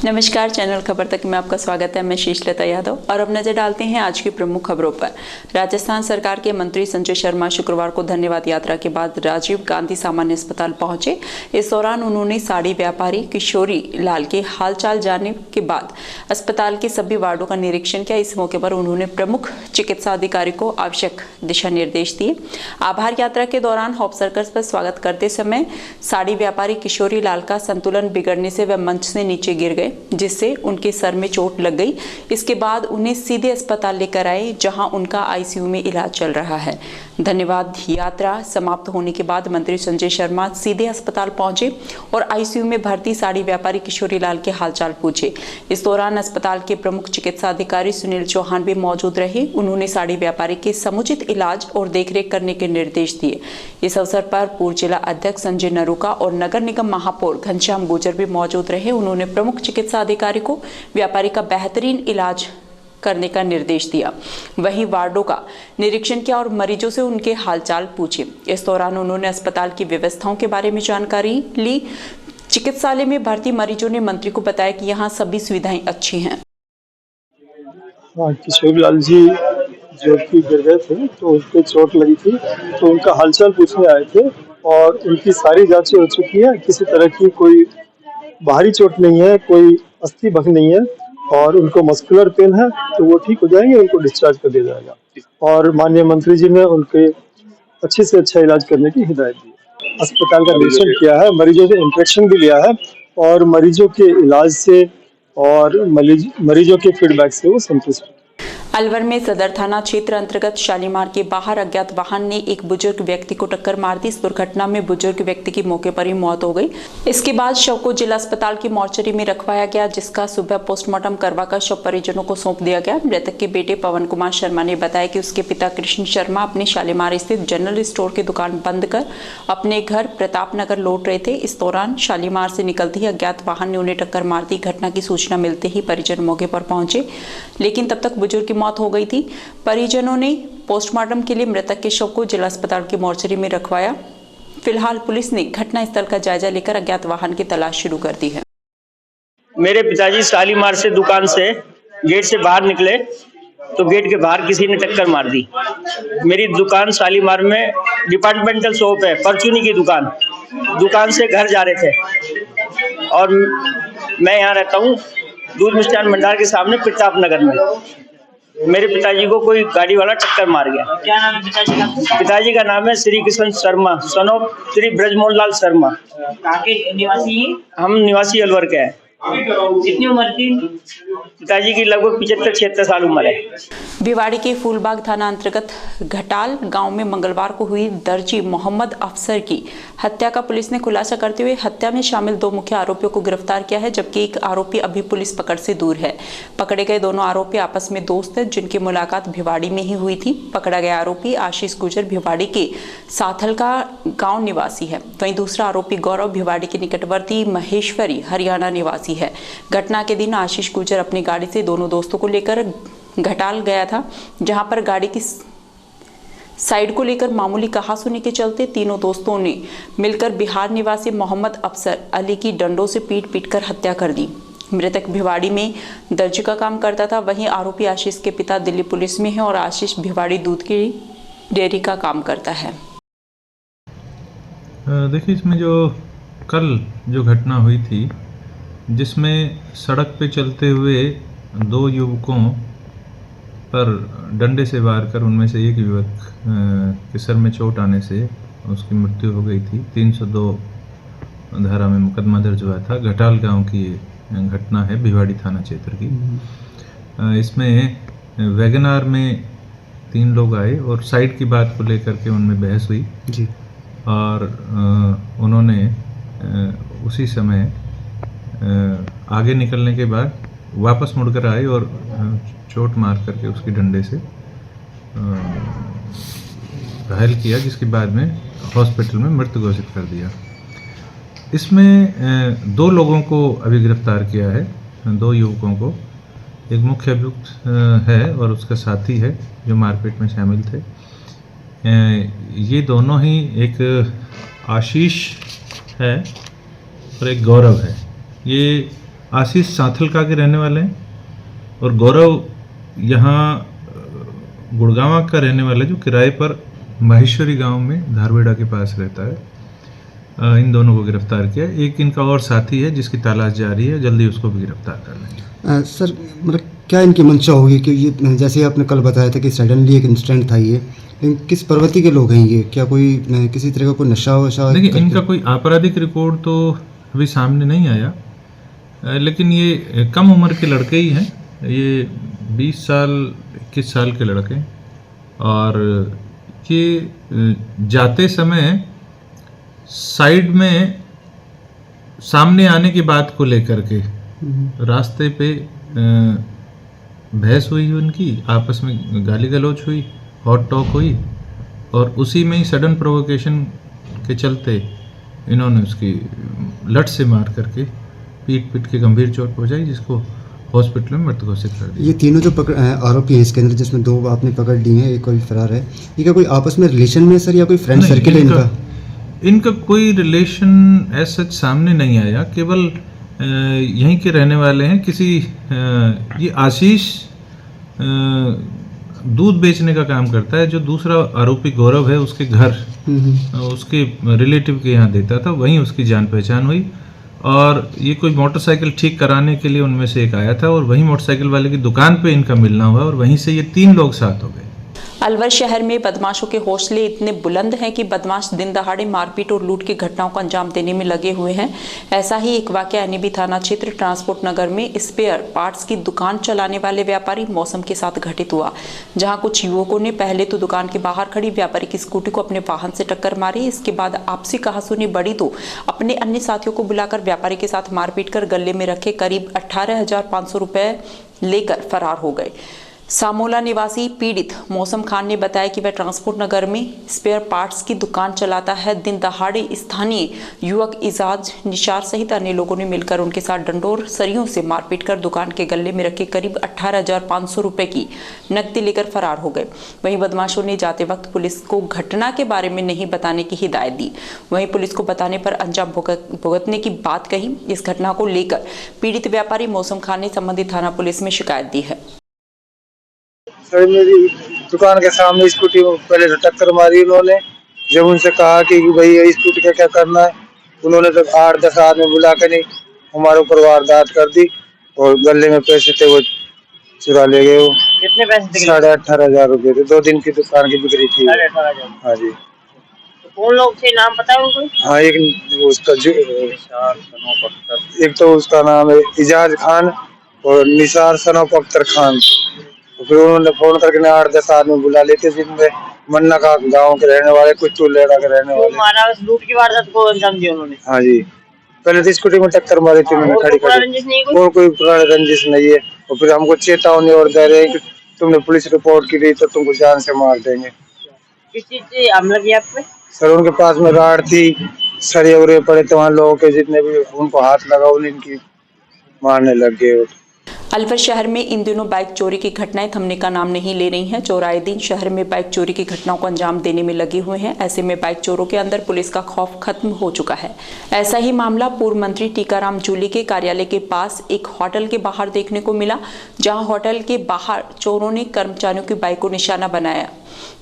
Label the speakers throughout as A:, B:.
A: नमस्कार, चैनल खबर तक में आपका स्वागत है। मैं शीशलता यादव और अब नजर डालते हैं आज की प्रमुख खबरों पर। राजस्थान सरकार के मंत्री संजय शर्मा शुक्रवार को धन्यवाद यात्रा के बाद राजीव गांधी सामान्य अस्पताल पहुंचे। इस दौरान उन्होंने साड़ी व्यापारी किशोरी लाल के हालचाल जानने के बाद अस्पताल के सभी वार्डों का निरीक्षण किया। इस मौके पर उन्होंने प्रमुख चिकित्सा अधिकारी को आवश्यक दिशा निर्देश दिए। आभार यात्रा के दौरान हॉप सर्कस पर स्वागत करते समय साड़ी व्यापारी किशोरी लाल का संतुलन बिगड़ने से वह मंच से नीचे गिर गए, जिससे उनके सर में चोट लग गई। इसके बाद उन्हें सीधे अस्पताल लेकर आए, जहां उनका आईसीयू में इलाज चल रहा है। धन्यवाद यात्रा समाप्त होने के बाद मंत्री संजय शर्मा सीधे अस्पताल पहुंचे और आईसीयू में भर्ती साड़ी व्यापारी किशोरी लाल के हालचाल पूछे। इस दौरान अस्पताल के प्रमुख चिकित्सा अधिकारी सुनील चौहान भी मौजूद रहे। उन्होंने साड़ी व्यापारी के समुचित इलाज और देखरेख करने के निर्देश दिए। इस अवसर पर पूर्व जिला अध्यक्ष संजय नरूका और नगर निगम महापौर घनश्याम गुर्जर भी मौजूद रहे। उन्होंने प्रमुख चिकित्सा अधिकारी को व्यापारी का बेहतरीन इलाज करने का निर्देश दिया। वहीं वार्डों का निरीक्षण किया और मरीजों से उनके हालचाल पूछे। इस दौरान उन्होंने अस्पताल की व्यवस्थाओं के बारे में जानकारी ली। चिकित्सालय में भर्ती मरीजों ने मंत्री को बताया कि यहाँ सभी सुविधाएं अच्छी हैं।
B: किशोरी लाल जी जो कि गिर गए थे तो उनको चोट लगी थी, तो उनका हालचाल पूछने आए थे और उनकी सारी जांचें हो चुकी है। किसी तरह की कोई बाहरी चोट नहीं है, कोई अस्थि भंग नहीं है और उनको मस्कुलर पेन है, तो वो ठीक हो जाएंगे, उनको डिस्चार्ज कर दिया जाएगा। और माननीय मंत्री जी ने उनके अच्छे से अच्छा इलाज करने की हिदायत दी। अस्पताल का निरीक्षण किया है, मरीजों से इंस्ट्रक्शन भी लिया है और मरीजों के इलाज से और मरीजों के फीडबैक से वो संतुष्ट है।
A: अलवर में सदर थाना क्षेत्र अंतर्गत शालीमार के बाहर अज्ञात वाहन ने एक बुजुर्ग व्यक्ति को टक्कर मार दी। इस दुर्घटना में बुजुर्ग व्यक्ति की मौके पर ही मौत हो गई। इसके बाद शव को जिला अस्पताल की मोर्चरी में रखवाया गया, जिसका सुबह पोस्टमार्टम करवाकर शव परिजनों को सौंप दिया गया। मृतक के बेटे पवन कुमार शर्मा ने बताया कि उसके पिता कृष्ण शर्मा अपने शालीमार स्थित जनरल स्टोर की दुकान बंद कर अपने घर प्रताप नगर लौट रहे थे। इस दौरान शालीमार से निकलते ही अज्ञात वाहन ने उन्हें टक्कर मार दी। घटना की सूचना मिलते ही परिजन मौके पर पहुंचे, लेकिन तब तक बुजुर्ग की मौत हो गई थी। परिजनों ने पोस्टमार्टम के लिए मृतक के शव को जिला अस्पताल की मोर्चरी में रखवाया। फिलहाल पुलिस ने घटनास्थल का जायजा लेकर अज्ञात वाहन की तलाश शुरू कर दी है।
C: मेरे पिताजी शालीमार से दुकान से गेट से बाहर निकले तो गेट के बाहर किसी ने टक्कर मार दी। मेरी दुकान शालीमार में डिपार्टमेंटल शॉप है, परचूनी की दुकान से घर जा रहे थे और मैं यहाँ रहता हूँ दूध मिष्ठान भंडार के सामने प्रताप नगर में। मेरे पिताजी को कोई गाड़ी वाला टक्कर मार गया।
D: क्या नाम है पिताजी का?
C: पिताजी का नाम है श्री कृष्ण शर्मा, सन ऑफ श्री ब्रजमोहन लाल शर्मा।
D: कहाँ के निवासी?
C: हम निवासी अलवर के हैं।
D: कितनी उम्र थी?
C: पिताजी की लगभग 75-76 साल उम्र है।
A: भिवाड़ी के फूलबाग थाना अंतर्गत घटाल गांव में मंगलवार को हुई दर्जी मोहम्मद अफसर की हत्या का पुलिस ने खुलासा करते हुए हत्या में शामिल 2 मुख्य आरोपियों को गिरफ्तार किया है, जबकि एक आरोपी अभी पुलिस पकड़ से दूर है। पकड़े गए दोनों आरोपी आपस में दोस्त हैं, जिनकी मुलाकात भिवाड़ी में ही हुई थी। पकड़ा गया आरोपी आशीष गुर्जर भिवाड़ी के साथल का गाँव निवासी है। वहीं दूसरा आरोपी गौरव भिवाड़ी के निकटवर्ती महेश्वरी हरियाणा निवासी है। घटना के दिन आशीष गुर्जर अपनी गाड़ी से दोनों दोस्तों को लेकर घटाल गया था, जहां पर गाड़ी की साइड को लेकर मामूली कहासुनी के चलते तीनों दोस्तों ने मिलकर बिहार निवासी मोहम्मद अफसर अली की डंडों से पीट कर हत्या कर दी। मृतक भिवाड़ी में दर्जी का काम करता था। वहीं आरोपी आशीष के पिता दिल्ली पुलिस में है और आशीष भिवाड़ी दूध की डेयरी का काम करता है।
E: देखिए, इसमें कल जो घटना हुई थी, जिसमें सड़क पे चलते हुए 2 युवकों पर डंडे से वार कर उनमें से एक युवक के सर में चोट आने से उसकी मृत्यु हो गई थी। 302 धारा में मुकदमा दर्ज हुआ था। घटाल गांव की घटना है, भिवाड़ी थाना क्षेत्र की। इसमें वैगनार में 3 लोग आए और साइड की बात को लेकर के उनमें बहस हुई जी, और उन्होंने उसी समय आगे निकलने के बाद वापस मुड़कर आए और चोट मार करके उसकी डंडे से घायल किया, जिसके बाद में हॉस्पिटल में मृत घोषित कर दिया। इसमें 2 लोगों को अभी गिरफ्तार किया है, 2 युवकों को। एक मुख्य अभियुक्त है और उसका साथी है जो मारपीट में शामिल थे। ये दोनों ही, एक आशीष है और एक गौरव है। ये आशीष सांथलका के रहने वाले हैं और गौरव यहाँ गुड़गांव का रहने वाला है, जो किराए पर माहेश्वरी गांव में धारवेड़ा के पास रहता है। इन दोनों को गिरफ्तार किया। एक इनका और साथी है जिसकी तलाश जारी है, जल्दी उसको भी गिरफ्तार कर लेंगे।
F: सर मतलब क्या इनकी मंशा होगी कि ये जैसे आपने कल बताया था कि सडनली एक इंसिडेंट था ये, लेकिन किस प्रवृत्ति के लोग हैं ये? क्या कोई किसी तरह का कोई नशा वशा?
E: देखिए, इनका कोई आपराधिक रिकॉर्ड तो अभी सामने नहीं आया, लेकिन ये कम उम्र के लड़के ही हैं। ये 20 साल 21 साल के लड़के हैं और ये जाते समय साइड में सामने आने की बात को लेकर के रास्ते पे बहस हुई उनकी, आपस में गाली गलौज हुई, हॉट टॉक हुई और उसी में ही सडन प्रोवोकेशन के चलते इन्होंने उसकी लट से मार करके पीट के गंभीर चोट पहुंचाई, जिसको हॉस्पिटल में मृत घोषित कर दिया।
F: ये तीनों जो आरोपी हैं इसके अंदर, जिसमें 2 आपने पकड़ लिए हैं, एक कोई फरार है, ये क्या कोई आपस में रिलेशन में सर या कोई फ्रेंड सर्किल है इनका?
E: इनका कोई रिलेशन एज सच सामने नहीं आया, केवल यहीं के रहने वाले हैं। ये आशीष दूध बेचने का काम करता है, जो दूसरा आरोपी गौरव है उसके घर उसके रिलेटिव के यहाँ देता था, वहीं उसकी जान पहचान हुई और ये कोई मोटरसाइकिल ठीक कराने के लिए उनमें से एक आया था और वहीं मोटरसाइकिल वाले की दुकान पे इनका मिलना हुआ और वहीं से ये 3 लोग साथ हो गए।
A: अलवर शहर में बदमाशों के हौसले इतने बुलंद हैं कि बदमाश दिन दहाड़े मारपीट और लूट की घटनाओं को अंजाम देने में लगे हुए हैं। ऐसा ही एक वाकया एनएबी थाना क्षेत्र ट्रांसपोर्ट नगर में स्पेयर पार्ट्स की दुकान चलाने वाले व्यापारी मौसम के साथ घटित हुआ, जहां कुछ युवकों ने पहले तो दुकान के बाहर खड़ी व्यापारी की स्कूटी को अपने वाहन से टक्कर मारी। इसके बाद आपसी कहासुनी बढ़ी तो अपने अन्य साथियों को बुलाकर व्यापारी के साथ मारपीट कर गले में रखे करीब 18,500 रुपए लेकर फरार हो गए। सामोला निवासी पीड़ित मौसम खान ने बताया कि वह ट्रांसपोर्ट नगर में स्पेयर पार्ट्स की दुकान चलाता है। दिन दहाड़े स्थानीय युवक इजाज निशार सहित अन्य लोगों ने मिलकर उनके साथ डंडोर सरियों से मारपीट कर दुकान के गले में रखे करीब 18,500 रुपए की नकदी लेकर फरार हो गए। वहीं बदमाशों ने जाते वक्त पुलिस को घटना के बारे में नहीं बताने की हिदायत दी। वहीं पुलिस को बताने पर अंजाम भुगतने की बात कही। इस घटना को लेकर पीड़ित व्यापारी मौसम खान ने संबंधित थाना पुलिस में शिकायत दी है।
B: सर मेरी दुकान के सामने स्कूटी में पहले से टक्कर मारी उन्होंने। जब उनसे कहा कि भाई ये स्कूटी का क्या करना है, उन्होंने तो 8-10 आदमी बुला कर नहीं हमारे ऊपर वारदात कर दी और गले में पैसे थे वो चुरा ले गए। वो
D: कितने पैसे थे?
B: 18,500 रुपए थे। 2 दिन की दुकान की बिक्री थी।
D: 18,500।
B: हाँ जी।
D: तो कौन लोग थे, नाम पता है उनको?
B: हाँ, एक तो उसका नाम है इजाज खान और निसार सनोफ अख्तर खान। तो फिर उन्होंने फोन करके 8-10 आदमी बुला लेते, जिनमें मन्ना का गांव के रहने वाले, कुछ टूलेड़ा के रहने वाले।
D: लूट की वारदात को अंजाम दिया उन्होंने?
B: हाँ जी, पहले तो स्कूटी में टक्कर मारी थी उन्होंने खड़ी खड़ी, और कोई पुरानी रंजिश नहीं है। और फिर हमको चेतावनी और दे रहे हैं कि तुमने पुलिस रिपोर्ट की थी तो तुमको जान से मार देंगे।
D: किस चीज से हमला किया आप पे?
B: सर उनके पास में राड थी, सरिये उरे पड़े थे, वहाँ लोगों के जितने भी उनको हाथ लगा उनकी मारने लग गए।
A: अलवर शहर में इन दिनों बाइक चोरी की घटनाएं थमने का नाम नहीं ले रही हैं। चोर आए दिन शहर में बाइक चोरी की घटनाओं को अंजाम देने में लगे हुए हैं। ऐसे में बाइक चोरों के अंदर पुलिस का खौफ खत्म हो चुका है। ऐसा ही मामला पूर्व मंत्री टीकाराम जूली के कार्यालय के पास एक होटल के बाहर देखने को मिला, जहां होटल के बाहर चोरों ने कर्मचारियों की बाइक को निशाना बनाया।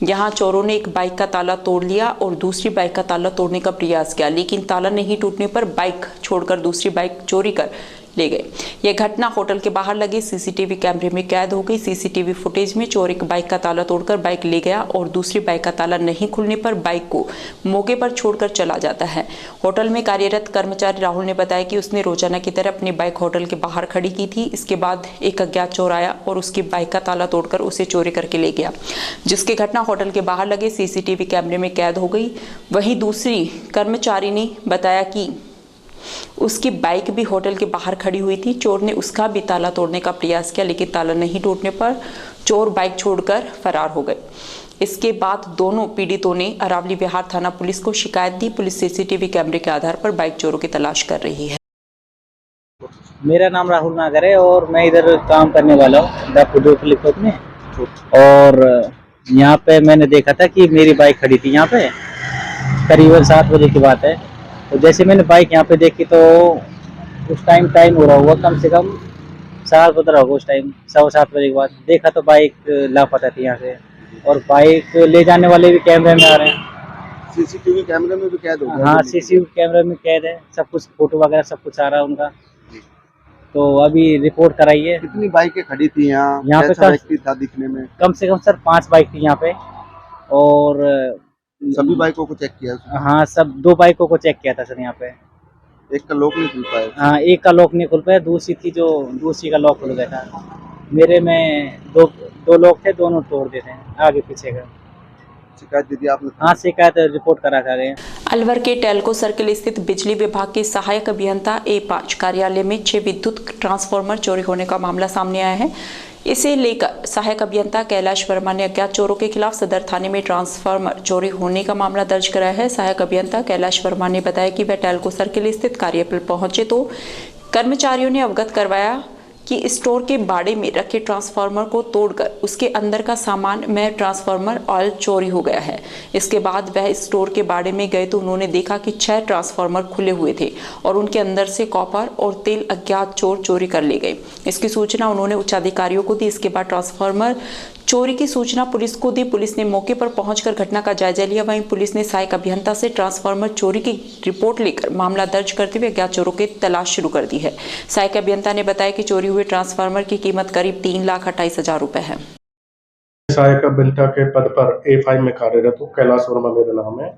A: यहाँ चोरों ने एक बाइक का ताला तोड़ लिया और दूसरी बाइक का ताला तोड़ने का प्रयास किया, लेकिन ताला नहीं टूटने पर बाइक छोड़कर दूसरी बाइक चोरी कर ले गए। यह घटना होटल के बाहर लगे सीसीटीवी कैमरे में कैद हो गई। सीसीटीवी फुटेज में चोर एक बाइक का ताला तोड़कर बाइक ले गया और दूसरी बाइक का ताला नहीं खुलने पर बाइक को मौके पर छोड़कर चला जाता है। होटल में कार्यरत कर्मचारी राहुल ने बताया कि उसने रोजाना की तरह अपनी बाइक होटल के बाहर खड़ी की थी। इसके बाद एक अज्ञात चोर आया और उसकी बाइक का ताला तोड़कर उसे चोरी करके ले गया, जिसकी घटना होटल के बाहर लगे सीसीटीवी कैमरे में कैद हो गई। वहीं दूसरी कर्मचारी ने बताया कि उसकी बाइक भी होटल के बाहर खड़ी हुई थी। चोर ने उसका भी ताला तोड़ने का प्रयास किया, लेकिन ताला नहीं टूटने पर चोर बाइक छोड़कर फरार हो गए। इसके बाद दोनों पीड़ितों ने अरावली विहार थाना पुलिस को शिकायत दी। पुलिस सीसीटीवी कैमरे के आधार पर बाइक चोरों की तलाश कर रही है।
G: मेरा नाम राहुल नागर है और मैं इधर काम करने वाला हूँ फ्लिपकार्ट में। और यहाँ पे मैंने देखा था कि मेरी बाइक खड़ी थी यहाँ पे, करीबन 7 बजे की बात है। तो जैसे मैंने बाइक यहाँ पे देखी तो उस टाइम हो रहा होगा कम से कम 7:15 होगा उस टाइम, 7:15 बजे के बाद देखा तो बाइक लापता थी यहाँ से, और बाइक ले जाने वाले भी कैमरे में आ रहे हैं।
H: सीसीटीवी कैमरे में भी कैद हो गया?
G: हाँ, सीसीटीवी कैमरे में कैद है, सब कुछ फोटो वगैरह सब कुछ आ रहा है उनका। तो अभी रिपोर्ट कराई है।
H: कितनी बाइकें खड़ी थी यहाँ
G: पे
H: कैसा व्यक्ति था दिखने में?
G: कम से कम सर 5 बाइक थी यहाँ पे, और
H: सभी बाइकों को चेक किया?
G: हाँ, सब 2 बाइकों को चेक किया था सर यहाँ पे।
H: एक का लॉक नहीं खुल पाया?
G: हाँ, एक का लॉक नहीं खुल पाया, दूसरी का लॉक खुल गया था। मेरे में दो लोग थे, दोनों तोड़ देते हैं आगे पीछे का।
H: शिकायत दे दी आपने?
G: हाँ, शिकायत रिपोर्ट करा गए।
A: अलवर के टेल्को सर्किल स्थित बिजली विभाग के सहायक अभियंता A5 कार्यालय में 6 विद्युत ट्रांसफार्मर चोरी होने का मामला सामने आया है। इसे लेकर सहायक अभियंता कैलाश वर्मा ने अज्ञात चोरों के खिलाफ सदर थाने में ट्रांसफार्मर चोरी होने का मामला दर्ज कराया है। सहायक अभियंता कैलाश वर्मा ने बताया कि वह टेल्को सर्किल स्थित कार्य पर पहुंचे तो कर्मचारियों ने अवगत करवाया कि स्टोर के बाड़े में रखे ट्रांसफार्मर को तोड़कर उसके अंदर का सामान में ट्रांसफार्मर ऑयल चोरी हो गया है। इसके बाद वह स्टोर के बाड़े में गए तो उन्होंने देखा कि 6 ट्रांसफार्मर खुले हुए थे और उनके अंदर से कॉपर और तेल अज्ञात चोर चोरी कर ले गए। इसकी सूचना उन्होंने उच्च अधिकारियों को दी। इसके बाद ट्रांसफार्मर चोरी की सूचना पुलिस को दी। पुलिस ने मौके पर पहुंचकर घटना का जायजा लिया। वहीं पुलिस ने सहायक अभियंता से ट्रांसफार्मर चोरी की रिपोर्ट लेकर मामला दर्ज करते हुए अज्ञात चोरों की तलाश शुरू कर दी है। सहायक अभियंता ने बताया कि चोरी हुए ट्रांसफार्मर की कीमत करीब 3,28,000 रुपए है।
I: सहायक अभियंता के पद पर A5 में कार्यरत हूँ, कैलाश वर्मा मेरा नाम है।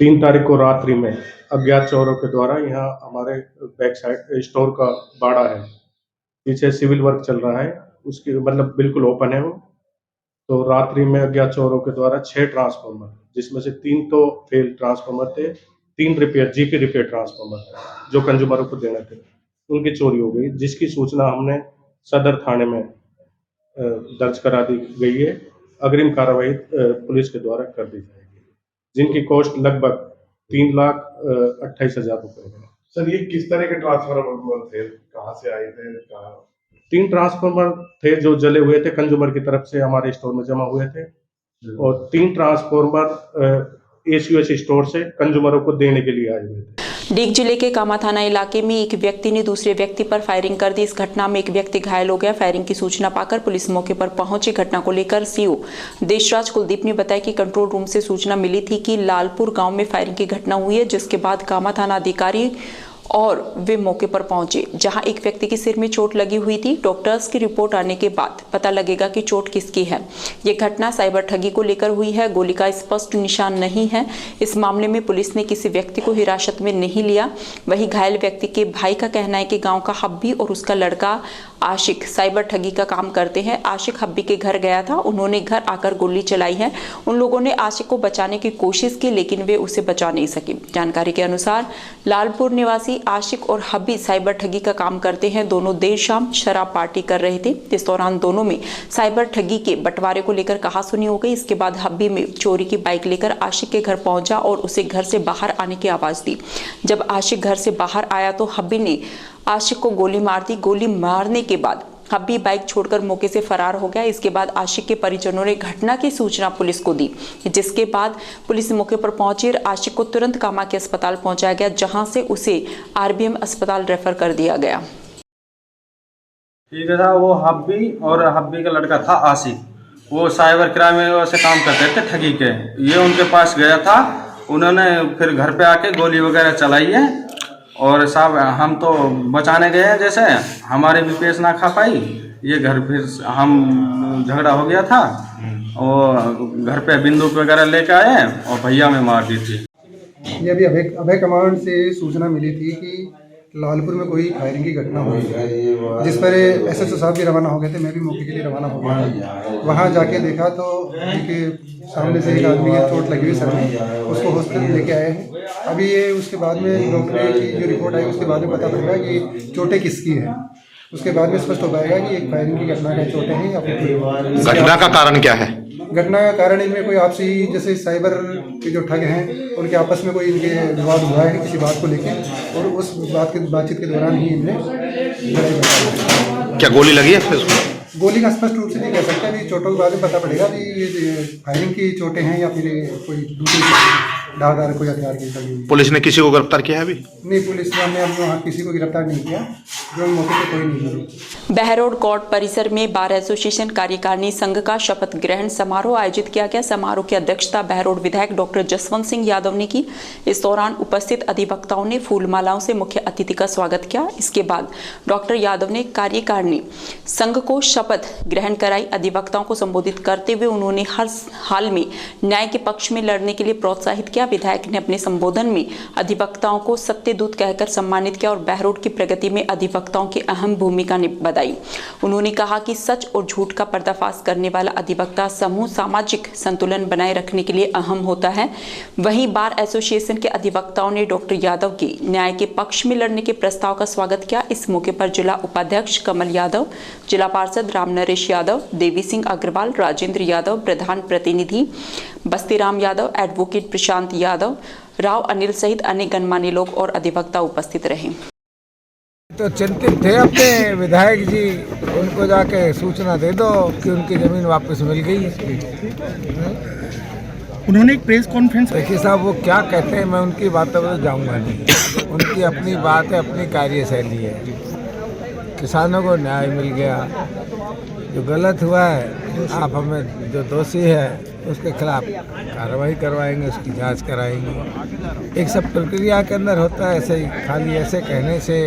I: 3 तारीख को रात्रि में अज्ञात चोरों के द्वारा यहाँ हमारे बैक साइड स्टोर का बाड़ा है, पीछे सिविल वर्क चल रहा है, उसकी मतलब बिल्कुल ओपन है वो। तो रात्रि में अज्ञात चोरों के द्वारा 6 ट्रांसफार्मर, जिसमें से 3 तो फेल ट्रांसफार्मर थे, 3 जीपी रिपेयर ट्रांसफार्मर थे जो कंज्यूमरों को देने थे, उनकी चोरी हो गई, जिसकी सूचना हमने सदर थाने में दर्ज करा दी गई है। अग्रिम कार्रवाई पुलिस के द्वारा कर दी जाएगी, जिनकी कॉस्ट लगभग 3,28,000 रुपए है।
J: सर, ये किस तरह के ट्रांसफार्मर थे, कहाँ से आए थे?
I: 3 ट्रांसफार्मर थे जो जले हुए थे, कंज्यूमर की तरफ से हमारे स्टोर में जमा हुए थे, और 3 ट्रांसफार्मर ACS स्टोर से कंज्यूमरों को देने के लिए आए हुए थे।
A: डीग जिले के कामा थाना इलाके में एक व्यक्ति ने दूसरे व्यक्ति पर फायरिंग कर दी। इस घटना में एक व्यक्ति घायल हो गया। फायरिंग की सूचना पाकर पुलिस मौके पर पहुंची। घटना को लेकर CO देशराज कुलदीप ने बताया कि कंट्रोल रूम से सूचना मिली थी कि लालपुर गांव में फायरिंग की घटना हुई है, जिसके बाद कामा थाना अधिकारी और वे मौके पर पहुंचे, जहां एक व्यक्ति के सिर में चोट लगी हुई थी। डॉक्टर्स की रिपोर्ट आने के बाद पता लगेगा कि चोट किसकी है। ये घटना साइबर ठगी को लेकर हुई है। गोली का स्पष्ट निशान नहीं है। इस मामले में पुलिस ने किसी व्यक्ति को हिरासत में नहीं लिया। वहीं घायल व्यक्ति के भाई का कहना है कि गांव का हब्बी और उसका लड़का आशिक साइबर ठगी का काम करते हैं। आशिक हब्बी के घर गया था, उन्होंने घर आकर गोली चलाई है। उन लोगों ने आशिक को बचाने की कोशिश की, लेकिन वे उसे बचा नहीं सके। जानकारी के अनुसार लालपुर निवासी आशिक और हब्बी साइबर ठगी का काम करते हैं। दोनों देर शाम शराब पार्टी कर रहे थे। इस दौरान दोनों में साइबर ठगी के बंटवारे को लेकर कहासुनी हो गई। इसके बाद हब्बी में चोरी की बाइक लेकर आशिक के घर पहुंचा और उसे घर से बाहर आने की आवाज दी। जब आशिक घर से बाहर आया तो हब्बी ने आशिक को गोली मार दी। गोली मारने के बाद हब्बी बाइक छोड़कर मौके से फरार हो गया। इसके बाद आशिक के परिजनों ने घटना की सूचना पुलिस को दी, जिसके बाद पुलिस मौके पर पहुंची और आशिक को तुरंत कामा के अस्पताल पहुंचाया गया, जहां से उसे RBM अस्पताल रेफर कर दिया गया।
K: ठीक था, वो हब्बी और हब्बी का लड़का था आशिक, वो साइबर क्राइम में से काम करते थे ठगी के। ये उनके पास गया था, उन्होंने फिर घर पे आके गोली वगैरह चलाई है, और साहब हम तो बचाने गए हैं, जैसे हमारे भी पेश ना खा पाई। ये घर फिर हम झगड़ा हो गया था, और घर पे बंदूक वगैरह लेके आए और भैया में मार दी थी।
L: ये अभी अभय कमांड से सूचना मिली थी कि लालपुर में कोई फायरिंग की घटना हुई है, जिस पर SSO साहब भी रवाना हो गए थे। मैं भी मौके के लिए रवाना हो गया। वहाँ जाके देखा तो उनके सामने से एक आदमी की चोट लगी हुई सर में, उसको हॉस्पिटल लेके आए हैं। अभी ये उसके बाद में डॉक्टर की जो रिपोर्ट आई उसके बाद में पता पड़ेगा कि चोटें किसकी हैं। उसके बाद में स्पष्ट हो पाएगा कि एक फायरिंग की घटना का चोटें हैं या फिर
H: घटना का कारण क्या है?
L: घटना का कारण इनमें कोई आपसी, जैसे साइबर के जो ठग हैं उनके आपस में कोई इनके विवाद हुआ है किसी बात को लेकर, और उस बातचीत के दौरान ही इनमें लड़ाई झगड़ा।
H: क्या गोली लगी है फिर उसको?
L: गोली का स्पष्ट रूप से नहीं कह सकते। अभी चोटों के बारे में पता पड़ेगा कि ये फायरिंग की चोटें हैं या फिर कोई दूसरी धारदार कोई हथियार की लगी हुई।
H: पुलिस ने किसी को गिरफ्तार किया है अभी?
L: नहीं, पुलिस ने हम वहाँ किसी को गिरफ्तार नहीं किया, जो मौके पर कोई नहीं मिली।
A: बहरोड कोर्ट परिसर में बार एसोसिएशन कार्यकारिणी संघ का शपथ ग्रहण समारोह आयोजित किया गया। समारोह की अध्यक्षता बहरोड विधायक डॉक्टर जसवंत सिंह यादव ने की। इस दौरान उपस्थित अधिवक्ताओं ने फूल मालाओं से मुख्य अतिथि का स्वागत किया। इसके बाद डॉक्टर यादव ने कार्यकारिणी संघ को शपथ ग्रहण कराई। अधिवक्ताओं को संबोधित करते हुए उन्होंने हर हाल में न्याय के पक्ष में लड़ने के लिए प्रोत्साहित किया। विधायक ने अपने संबोधन में अधिवक्ताओं को सत्यदूत कहकर सम्मानित किया और बहरोड की प्रगति में अधिवक्ताओं की अहम भूमिका बताई। उन्होंने कहा कि सच और झूठ का पर्दाफाश करने वाला अधिवक्ता समूह सामाजिक संतुलन बनाए रखने के लिए अहम होता है। वहीं बार एसोसिएशन के अधिवक्ताओं ने डॉक्टर यादव के न्याय के पक्ष में लड़ने के प्रस्ताव का स्वागत किया। इस मौके पर जिला उपाध्यक्ष कमल यादव, जिला पार्षद राम नरेश यादव, देवी सिंह अग्रवाल, राजेंद्र यादव, प्रधान प्रतिनिधि बस्तीराम यादव, एडवोकेट प्रशांत यादव, राव अनिल सहित अन्य गणमान्य लोग और अधिवक्ता उपस्थित रहे।
M: तो चिंतित थे अपने विधायक जी, उनको जाके सूचना दे दो कि उनकी जमीन वापस मिल गई।
B: उन्होंने एक प्रेस कॉन्फ्रेंस।
M: देखिए साहब, वो क्या कहते हैं मैं उनकी बातों पर जाऊंगा नहीं। उनकी अपनी बात है, अपनी कार्यशैली है। किसानों को न्याय मिल गया। जो गलत हुआ है, आप हमें जो दोषी है उसके खिलाफ कार्रवाई करवाएंगे, उसकी जांच कराएंगे। एक सब प्रक्रिया के अंदर होता है। ऐसे ही खाली ऐसे कहने से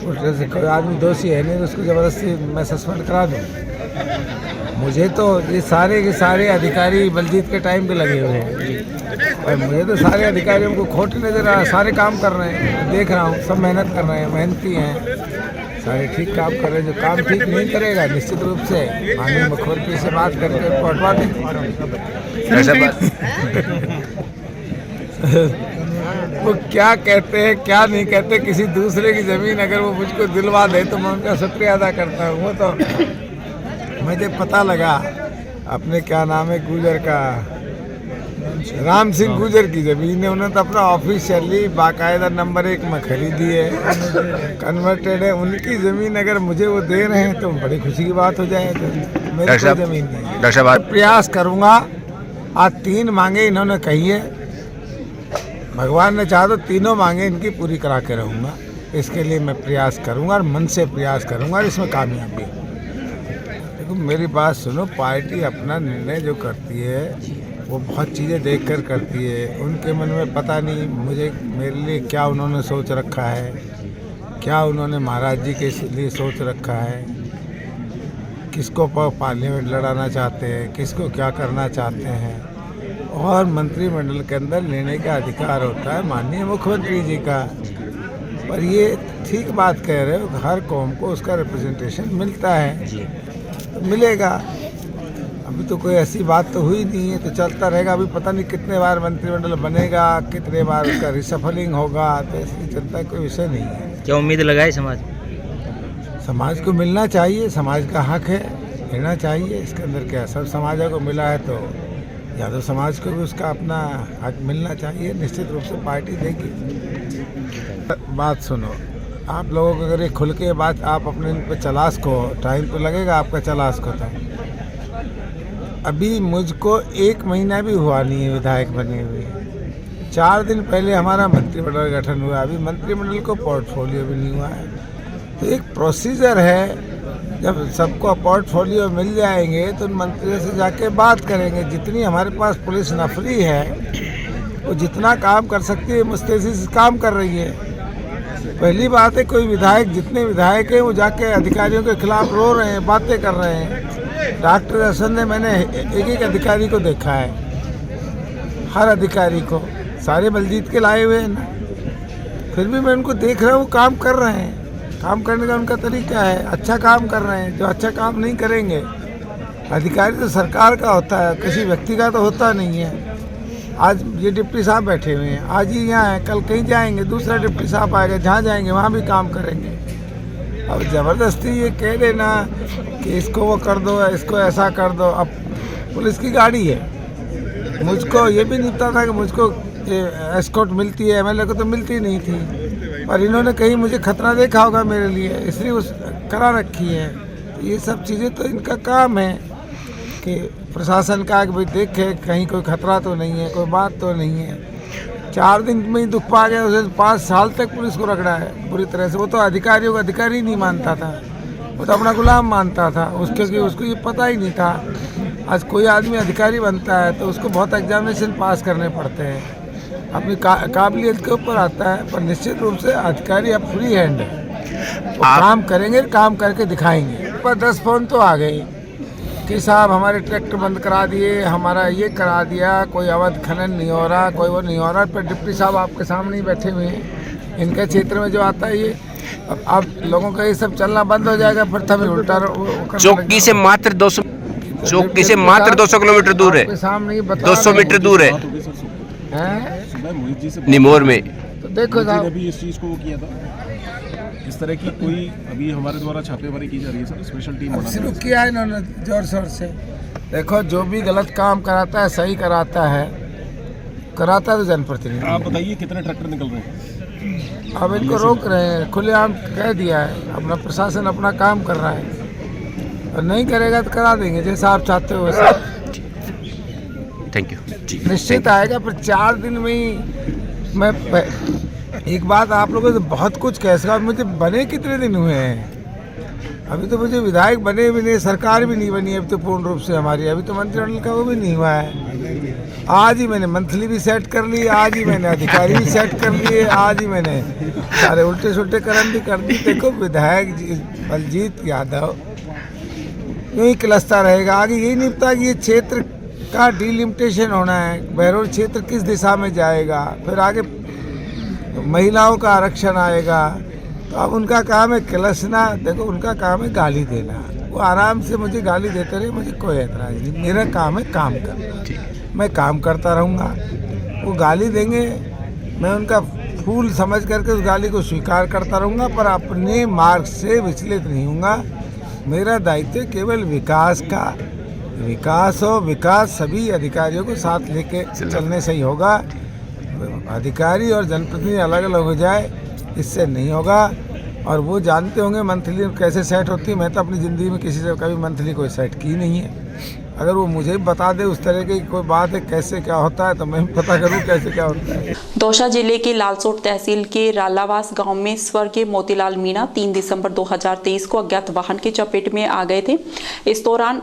M: जैसे कोई आदमी दोषी है नहीं तो उसको ज़बरदस्ती मैं सस्पेंड करा दूँ। मुझे तो ये सारे के सारे अधिकारी बलजीत के टाइम पे लगे हुए हैं और मुझे तो सारे अधिकारियों को खोटे नजर आ, सारे काम कर रहे हैं, देख रहा हूँ, सब मेहनत कर रहे हैं, मेहनती हैं, सारे ठीक काम कर रहे हैं। जो काम ठीक नहीं करेगा निश्चित रूप से माननीय मुख्यमंत्री से बात करके उसको हटवा देंगे। वो क्या कहते हैं क्या नहीं कहते, किसी दूसरे की ज़मीन अगर वो मुझको दिलवा दे तो मैं उनका शुक्रिया अदा करता हूँ। वो तो मुझे पता लगा अपने क्या नाम है गुजर का, राम सिंह गुजर की ज़मीन है। उन्होंने तो अपना ऑफिशियली बाकायदा नंबर 1 में खरीदी है, कन्वर्टेड है। उनकी ज़मीन अगर मुझे वो दे रहे हैं तो बड़ी खुशी की बात हो जाए। तो मेरी कोई ज़मीन नहीं। प्रयास करूँगा। आज 3 मांगे इन्होंने कही है, भगवान ने चाहा तो तीनों मांगे इनकी पूरी करा के रहूँगा। इसके लिए मैं प्रयास करूँगा और मन से प्रयास करूँगा और इसमें कामयाबी। देखो मेरी बात सुनो, पार्टी अपना निर्णय जो करती है वो बहुत चीज़ें देखकर करती है। उनके मन में पता नहीं मुझे मेरे लिए क्या उन्होंने सोच रखा है, क्या उन्होंने महाराज जी के लिए सोच रखा है, किसको पार्लियामेंट लड़ाना चाहते हैं, किसको क्या करना चाहते हैं। और मंत्रिमंडल के अंदर लेने का अधिकार होता है माननीय मुख्यमंत्री जी का। पर ये ठीक बात कह रहे हो, हर कौम को उसका रिप्रेजेंटेशन मिलता है तो मिलेगा। अभी तो कोई ऐसी बात तो हुई नहीं है, तो चलता रहेगा। अभी पता नहीं कितने बार मंत्रिमंडल बनेगा, कितने बार उसका रिसफलिंग होगा, तो इसलिए चिंता कोई विषय नहीं है।
G: क्या उम्मीद लगाए समाज
M: को मिलना चाहिए, समाज का हक है, लेना चाहिए। इसके अंदर क्या सब समाज को मिला है तो यादव समाज को भी उसका अपना हक मिलना चाहिए। निश्चित रूप से पार्टी देगी। बात सुनो, आप लोगों को अगर ये खुल के बात आप अपने इन पे चलाश को, टाइम तो लगेगा आपका चलाश को। तो अभी मुझको 1 महीना भी हुआ नहीं है विधायक बने हुए। 4 दिन पहले हमारा मंत्रिमंडल गठन हुआ, अभी मंत्रिमंडल को पोर्टफोलियो भी नहीं हुआ है। तो एक प्रोसीजर है, जब सबको पोर्टफोलियो मिल जाएंगे तो उन मंत्रियों से जाके बात करेंगे। जितनी हमारे पास पुलिस नफरी है वो जितना काम कर सकती है मुस्तैदी से काम कर रही है। पहली बात है, कोई विधायक, जितने विधायक हैं वो जाके अधिकारियों के खिलाफ रो रहे हैं, बातें कर रहे हैं। डॉक्टर हसन ने, मैंने एक अधिकारी को देखा है, हर अधिकारी को, सारे बलजीत के लाए हुए हैं ना, फिर भी मैं उनको देख रहा हूँ काम कर रहे हैं। काम करने का उनका तरीका है, अच्छा काम कर रहे हैं। जो अच्छा काम नहीं करेंगे, अधिकारी तो सरकार का होता है, किसी व्यक्ति का तो होता नहीं है। आज ये डिप्टी साहब बैठे हुए हैं, आज ही यहाँ हैं, कल कहीं जाएंगे, दूसरा डिप्टी साहब आएगा, जहाँ जाएंगे वहाँ भी काम करेंगे। अब ज़बरदस्ती ये कह देना कि इसको वो कर दो, इसको ऐसा कर दो। अब पुलिस की गाड़ी है, मुझको ये भी नहीं पता था कि मुझको एस्कॉर्ट मिलती है, एमएलए को तो मिलती नहीं थी। पर इन्होंने कहीं मुझे खतरा देखा होगा मेरे लिए, इसलिए उस करा रखी है। ये सब चीज़ें तो इनका काम है। कि प्रशासन का कि भाई देखे कहीं कोई खतरा तो नहीं है, कोई बात तो नहीं है। 4 दिन में ही दुख पा गया, उसे 5 साल तक पुलिस को रगड़ा है बुरी तरह से। वो तो अधिकारियों को अधिकारी नहीं मानता था, वो तो अपना गुलाम मानता था उसको ये पता ही नहीं था। आज कोई आदमी अधिकारी बनता है तो उसको बहुत एग्जामिनेशन पास करने पड़ते हैं, अपनी काबिलियत के ऊपर आता है। पर निश्चित रूप से अधिकारी अब फ्री हैंड है, वो काम करेंगे, काम करके दिखाएंगे। पर 10 फोन तो आ गए कि साहब हमारे ट्रैक्टर बंद करा दिए, हमारा ये करा दिया, कोई अवैध खनन नहीं हो रहा, कोई वो नहीं हो रहा। पर डिप्टी साहब आपके सामने ही बैठे हुए हैं, इनके क्षेत्र में जो आता है ये अब लोगों का ये सब चलना बंद हो जाएगा, फिर तभी उल्टा
N: चौकी से मात्र 200 किलोमीटर दूर है,
M: सामने ही
N: 200 मीटर दूर है निमोर में।
M: तो देखो साहब
J: अभी इस चीज को वो किया था, इस तरह की कोई अभी हमारे द्वारा छापेमारी की जा रही है सर, स्पेशल टीम
M: शुरू किया है इन्होंने जोर शोर से। देखो जो भी गलत काम कराता है, सही कराता है तो जनप्रतिनिधि।
J: आप बताइए कितने ट्रैक्टर निकल रहे हैं?
M: अब इनको रोक रहे हैं, खुलेआम कह दिया है, अपना प्रशासन अपना काम कर रहा है, और नहीं करेगा तो करा देंगे जैसा आप चाहते हो वैसा।
N: थैंक यू जी।
M: निश्चित आएगा, पर 4 दिन में ही मैं एक बात आप लोगों से बहुत कुछ कह सकता, मुझे बने कितने दिन हुए हैं? अभी तो मुझे विधायक बने भी नहीं, सरकार भी नहीं बनी अभी तो पूर्ण रूप से हमारी, अभी तो मंत्रिमंडल का वो भी नहीं हुआ है। आज ही मैंने मंथली भी सेट कर ली, आज ही मैंने अधिकारी भी सेट कर लिए, आज ही मैंने सारे उल्टे सुल्टे कर्म भी कर दी। देखो विधायक बलजीत यादव यूँ ही किलसता रहेगा, आगे यही नहीं पता कि ये क्षेत्र का डिलिमिटेशन होना है, बहरोड क्षेत्र किस दिशा में जाएगा, फिर आगे महिलाओं का आरक्षण आएगा। तो अब उनका काम है किलसना, देखो उनका काम है गाली देना। वो आराम से मुझे गाली देते रहे, मुझे कोई एतराज़ नहीं, मेरा काम है काम करना, मैं काम करता रहूँगा। वो गाली देंगे, मैं उनका फूल समझ करके उस गाली को स्वीकार करता रहूँगा, पर अपने मार्ग से विचलित नहीं हूँगा। मेरा दायित्व केवल विकास का, विकास सभी अधिकारियों को साथ लेके चलने से ही होगा। अधिकारी और जनप्रतिनिधि अलग अलग हो जाए इससे नहीं होगा। और वो जानते होंगे मंथली कैसे सेट होती है, मैं तो अपनी ज़िंदगी में किसी से कभी मंथली कोई सेट की नहीं है। अगर वो मुझे बता दे उस तरह की कोई बात है कैसे क्या होता है, तो मैं भी पता करूँ कैसे क्या होता है।
A: दौसा जिले के लालसोट तहसील के रालावास गांव में स्वर्गीय मोतीलाल मीणा 3 दिसंबर 2023 को अज्ञात वाहन की चपेट में आ गए थे। इस दौरान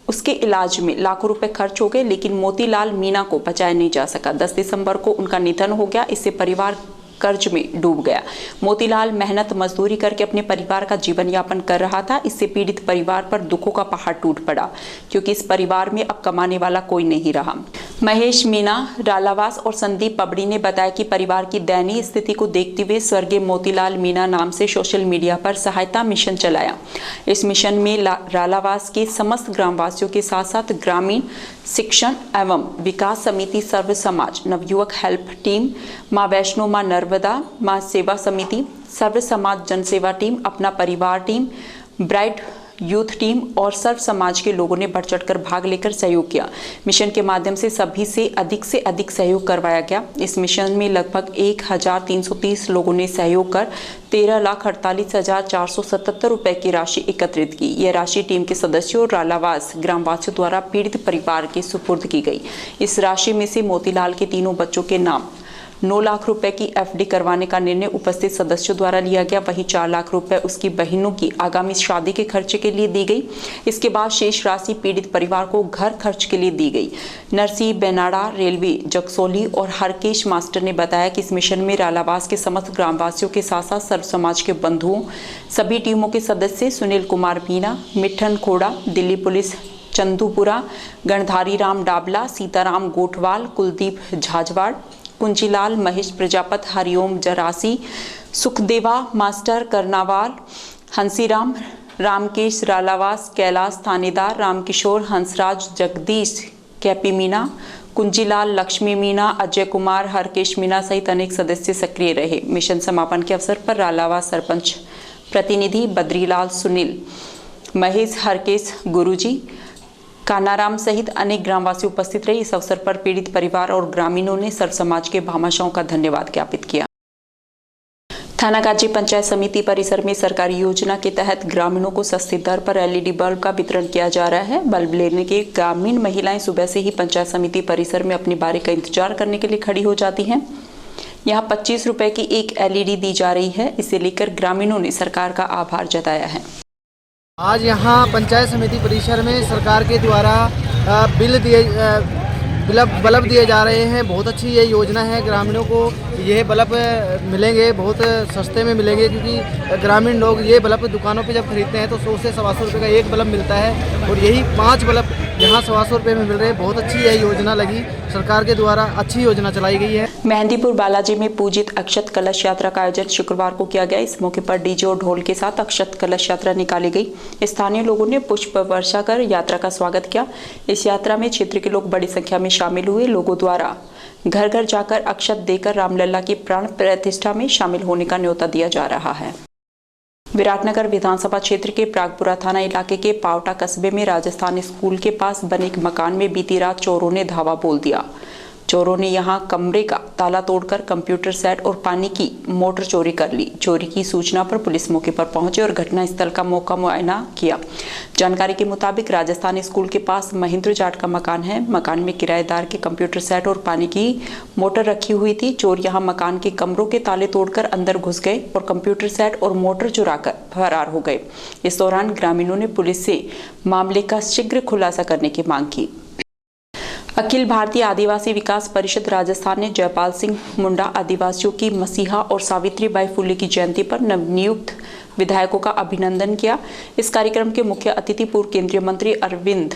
A: उसके इलाज में लाखों रुपए खर्च हो गए, लेकिन मोतीलाल मीणा को बचाया नहीं जा सका। 10 दिसंबर को उनका निधन हो गया। इससे परिवार कर्ज में डूब गया। मोतीलाल मेहनत मजदूरी करके अपने परिवार का जीवन यापन कर रहा था। इससे पीड़ित परिवार पर दुखों का पहाड़ टूट पड़ा, क्योंकि इस परिवार में अब कमाने वाला कोई नहीं रहा। महेश मीणा रालावास और संदीप पबड़ी ने बताया कि परिवार की दयनीय स्थिति को देखते हुए स्वर्गीय मोतीलाल मीणा नाम से सोशल मीडिया पर सहायता मिशन चलाया। इस मिशन में रालावास के समस्त ग्रामवासियों के साथ साथ ग्रामीण शिक्षण एवं विकास समिति, सर्व समाज, नवयुवक हेल्प टीम, माँ वैष्णो, माँ नर्मदा, माँ सेवा समिति, सर्व समाज जनसेवा टीम, अपना परिवार टीम, ब्राइट यूथ टीम और सर्व समाज के लोगों ने बढ़ चढ़कर भाग लेकर सहयोग किया। मिशन के माध्यम से सभी से अधिक सहयोग करवाया गया। इस मिशन में लगभग 1330 लोगों ने सहयोग कर 13,48,477 रुपए की राशि एकत्रित की। यह राशि टीम के सदस्यों और रालावास ग्रामवासियों द्वारा पीड़ित परिवार के सुपुर्द की गई। इस राशि में से मोतीलाल के तीनों बच्चों के नाम 9 लाख रुपए की एफडी करवाने का निर्णय उपस्थित सदस्यों द्वारा लिया गया। वहीं 4 लाख रुपए उसकी बहनों की आगामी शादी के खर्चे के लिए दी गई। इसके बाद शेष राशि पीड़ित परिवार को घर खर्च के लिए दी गई। नरसी बेनाड़ा, रेलवे जगसोली और हरकेश मास्टर ने बताया कि इस मिशन में रालावास के समस्त ग्रामवासियों के साथ साथ सर्व समाज के बंधुओं, सभी टीमों के सदस्य सुनील कुमार मीणा, मिठन खोड़ा, दिल्ली पुलिस चंदूपुरा, गणधारी राम डाबला, सीताराम गोठवाल, कुलदीप झाजवाड़, कुंजीलाल, महेश प्रजापत, हरिओम जरासी, सुखदेवा मास्टर करनावाल, हंसीराम, रामकेश रालावास, कैलाश थानेदार, रामकिशोर, हंसराज, जगदीश, कैपी मीणा, कुंजीलाल, लक्ष्मी मीणा, अजय कुमार, हरकेश मीणा सहित अनेक सदस्य सक्रिय रहे। मिशन समापन के अवसर पर रालावास सरपंच प्रतिनिधि बद्रीलाल, सुनील, महेश, हरकेश, गुरुजी, कानाराम सहित अनेक ग्रामवासी उपस्थित रहे। इस अवसर पर पीड़ित परिवार और ग्रामीणों ने सर्व समाज के भामाशाहों का धन्यवाद ज्ञापित किया। थाना गाजी पंचायत समिति परिसर में सरकारी योजना के तहत ग्रामीणों को सस्ती दर पर एलईडी बल्ब का वितरण किया जा रहा है। बल्ब लेने के ग्रामीण महिलाएं सुबह से ही पंचायत समिति परिसर में अपनी बारी का इंतजार करने के लिए खड़ी हो जाती हैं। यहाँ 25 रुपए की एक एलईडी दी जा रही है। इसे लेकर ग्रामीणों ने सरकार का आभार जताया है।
O: आज यहाँ पंचायत समिति परिसर में सरकार के द्वारा बल्ब दिए जा रहे हैं। बहुत अच्छी ये योजना है। ग्रामीणों को ये बल्ब मिलेंगे, बहुत सस्ते में मिलेंगे, क्योंकि ग्रामीण लोग ये बल्ब दुकानों पे जब खरीदते हैं तो 100 से 125 रुपये का एक बल्ब मिलता है और यही 5 बल्ब यहाँ 125 रुपये में मिल रहे हैं। बहुत अच्छी यह योजना लगी, सरकार के द्वारा अच्छी योजना चलाई गई है।
A: मेहंदीपुर बालाजी में पूजित अक्षत कलश यात्रा का आयोजन शुक्रवार को किया गया। इस मौके पर डीजे और ढोल के साथ अक्षत कलश यात्रा निकाली गई। स्थानीय लोगों ने पुष्प वर्षा कर यात्रा का स्वागत किया। इस यात्रा में क्षेत्र के लोग बड़ी संख्या में शामिल हुए। लोगों द्वारा घर घर जाकर अक्षत देकर रामलला की प्राण प्रतिष्ठा में शामिल होने का न्योता दिया जा रहा है। विराटनगर विधानसभा क्षेत्र के प्रागपुरा थाना इलाके के पावटा कस्बे में राजस्थान स्कूल के पास बने एक मकान में बीती रात चोरों ने धावा बोल दिया। चोरों ने यहां कमरे का ताला तोड़कर कंप्यूटर सेट और पानी की मोटर चोरी कर ली। चोरी की सूचना पर पुलिस मौके पर पहुंचे और घटनास्थल का मौका मुआयना किया। जानकारी के मुताबिक राजस्थान स्कूल के पास महेंद्र जाट का मकान है। मकान में किराएदार के कंप्यूटर सेट और पानी की मोटर रखी हुई थी। चोर यहां मकान के कमरों के ताले तोड़कर अंदर घुस गए और कंप्यूटर सेट और मोटर चुराकर फरार हो गए। इस दौरान ग्रामीणों ने पुलिस से मामले का शीघ्र खुलासा करने की मांग की। अखिल भारतीय आदिवासी विकास परिषद राजस्थान ने जयपाल सिंह मुंडा आदिवासियों की मसीहा और सावित्रीबाई फुले की जयंती पर नवनियुक्त विधायकों का अभिनंदन किया। इस कार्यक्रम के मुख्य अतिथि पूर्व केंद्रीय मंत्री अरविंद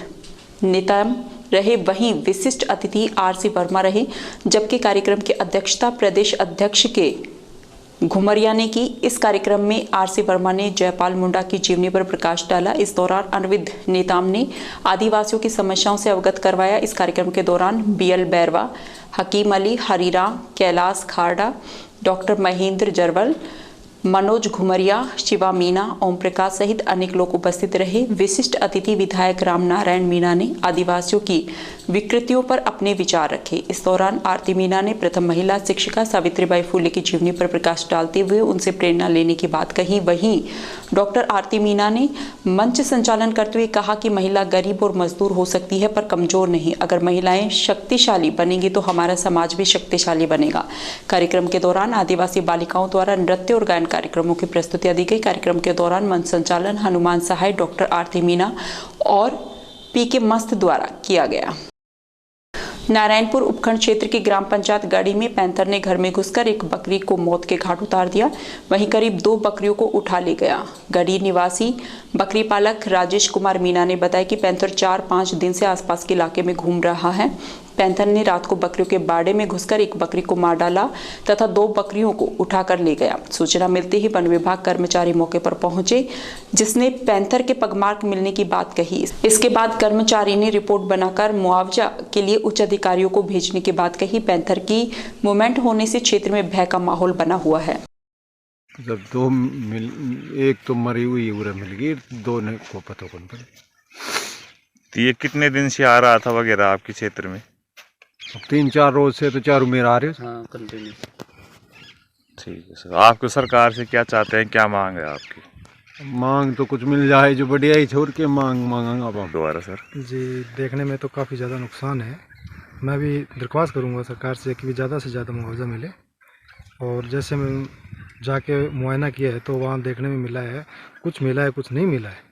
A: नेताम रहे। वहीं विशिष्ट अतिथि आरसी वर्मा रहे, जबकि कार्यक्रम की अध्यक्षता प्रदेश अध्यक्ष के घुमरिया ने की। इस कार्यक्रम में आरसी वर्मा ने जयपाल मुंडा की जीवनी पर प्रकाश डाला। इस दौरान अरविंद नेताम ने आदिवासियों की समस्याओं से अवगत करवाया। इस कार्यक्रम के दौरान बीएल बैरवा, हकीम अली, हरिराम, कैलाश खारडा, डॉक्टर महेंद्र जरवल, मनोज घुमरिया, शिवा मीना, ओम प्रकाश सहित अनेक लोग उपस्थित रहे। विशिष्ट अतिथि विधायक राम नारायण मीना ने आदिवासियों की विकृतियों पर अपने विचार रखे। इस दौरान आरती मीना ने प्रथम महिला शिक्षिका सावित्रीबाई फुले की जीवनी पर प्रकाश डालते हुए उनसे प्रेरणा लेने की बात कही। वहीं डॉक्टर आरती मीना ने मंच संचालन करते हुए कहा कि महिला गरीब और मजदूर हो सकती है पर कमजोर नहीं। अगर महिलाएं शक्तिशाली बनेंगी तो हमारा समाज भी शक्तिशाली बनेगा। कार्यक्रम के दौरान आदिवासी बालिकाओं द्वारा नृत्य और गायन कार्यक्रमों की प्रस्तुतियां दी गई। कार्यक्रम के दौरान मंच संचालन हनुमान सहाय, डॉक्टर आरती मीना और पीके मस्त द्वारा किया गया। नारायणपुर उपखंड क्षेत्र की ग्राम पंचायत गढ़ी में पैंथर ने घर में घुसकर एक बकरी को मौत के घाट उतार दिया। वहीं करीब 2 बकरियों को उठा ले गया। गढ़ी निवासी बकरी पालक राजेश कुमार मीना ने बताया कि पैंथर 4-5 दिन से आसपास के इलाके में घूम रहा है। पैंथर ने रात को बकरियों के बाड़े में घुसकर एक बकरी को मार डाला तथा 2 बकरियों को उठाकर ले गया। सूचना मिलते ही वन विभाग कर्मचारी मौके पर पहुंचे, जिसने पैंथर के पगमार्क मिलने की बात कही। इसके बाद कर्मचारी ने रिपोर्ट बनाकर मुआवजा के लिए उच्च अधिकारियों को भेजने की बात कही। पैंथर की मूवमेंट होने से क्षेत्र में भय का माहौल बना हुआ है।
M: जब एक तो मरी हुई उरे मिल गई, 2 ने को पता कौन पड़े।
P: तो ये कितने दिन से आ रहा था वगैरह आपके क्षेत्र में?
M: 3-4 रोज से तो चारों में आ रहे हो।
P: हाँ, कंटिन्यू। ठीक है सर, आपको सरकार से क्या चाहते हैं, क्या मांग है आपकी?
M: मांग तो कुछ मिल जाए जो बढ़िया ही, छोड़ के मांगेंगे आप
P: दोबारा सर।
L: जी, देखने में तो काफ़ी ज़्यादा नुकसान है। मैं भी दरख्वास्त करूंगा सरकार से कि ज़्यादा से ज़्यादा मुआवजा मिले। और जैसे मैं जाके मुआयना किया है तो वहाँ देखने में मिला है, कुछ मिला है कुछ नहीं मिला है।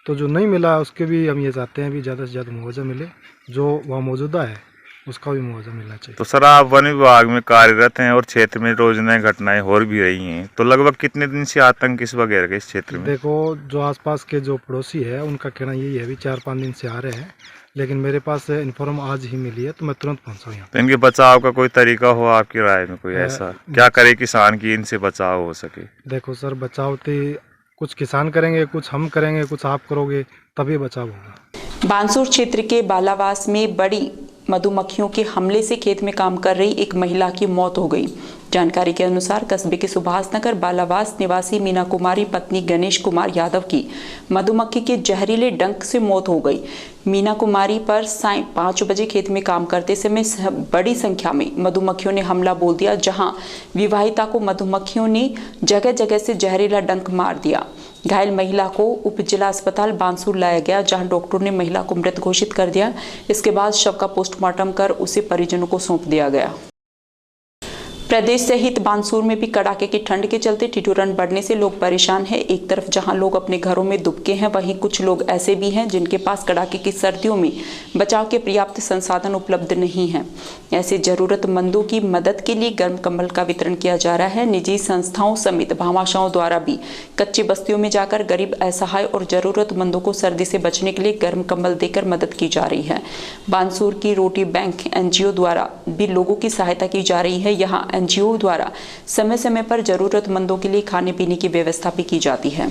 L: तो जो नहीं मिला है उसके भी हम ये चाहते हैं भी ज़्यादा से ज़्यादा मुआवजा मिले। जो वहाँ मौजूदा है उसका भी मुआवजा मिलना चाहिए।
P: तो सर, आप वन विभाग में कार्यरत हैं और क्षेत्र में रोजाना घटनाएं हो भी रही हैं, तो लगभग कितने दिन से आतंक इस वगैरह के इस क्षेत्र में?
L: देखो, जो आसपास के जो पड़ोसी है उनका कहना यही है, अभी 4-5 दिन से आ रहे हैं, लेकिन मेरे पास इन्फॉर्म आज ही मिली है तो मैं तुरंत पहुंचा यहाँ।
P: तो इनके बचाव का कोई तरीका हो आपकी राय में? कोई ऐसा क्या करे किसान की इनसे बचाव हो सके?
L: देखो सर, बचाव तो कुछ किसान करेंगे, कुछ हम करेंगे, कुछ आप करोगे, तभी बचाव होगा।
A: बानसूर क्षेत्र के बालावास में बड़ी मधुमक्खियों के हमले से खेत में काम कर रही एक महिला की मौत हो गई। जानकारी के अनुसार कस्बे के सुभाष नगर बालावास निवासी मीना कुमारी पत्नी गणेश कुमार यादव की मधुमक्खी के जहरीले डंक से मौत हो गई। मीना कुमारी पर सायं 5 बजे खेत में काम करते समय बड़ी संख्या में मधुमक्खियों ने हमला बोल दिया, जहां विवाहिता को मधुमक्खियों ने जगह जगह से जहरीला डंक मार दिया। घायल महिला को उप जिला अस्पताल बांसुर लाया गया, जहां डॉक्टर ने महिला को मृत घोषित कर दिया। इसके बाद शव का पोस्टमार्टम कर उसे परिजनों को सौंप दिया गया। प्रदेश सहित बांसुर में भी कड़ाके की ठंड के चलते ठिठुरन बढ़ने से लोग परेशान हैं। एक तरफ जहां लोग अपने घरों में दुबके हैं, वहीं कुछ लोग ऐसे भी हैं जिनके पास कड़ाके की सर्दियों में बचाव के पर्याप्त संसाधन उपलब्ध नहीं हैं। ऐसे जरूरतमंदों की मदद के लिए गर्म कंबल का वितरण किया जा रहा है। निजी संस्थाओं समेत भामाशाओं द्वारा भी कच्ची बस्तियों में जाकर गरीब असहाय और जरूरतमंदों को सर्दी से बचने के लिए गर्म कंबल देकर मदद की जा रही है। बांसुर की रोटी बैंक एनजीओ द्वारा भी लोगों की सहायता की जा रही है। यहाँ एनजीओ द्वारा समय समय पर जरूरतमंदों के लिए खाने पीने की व्यवस्था भी की जाती है।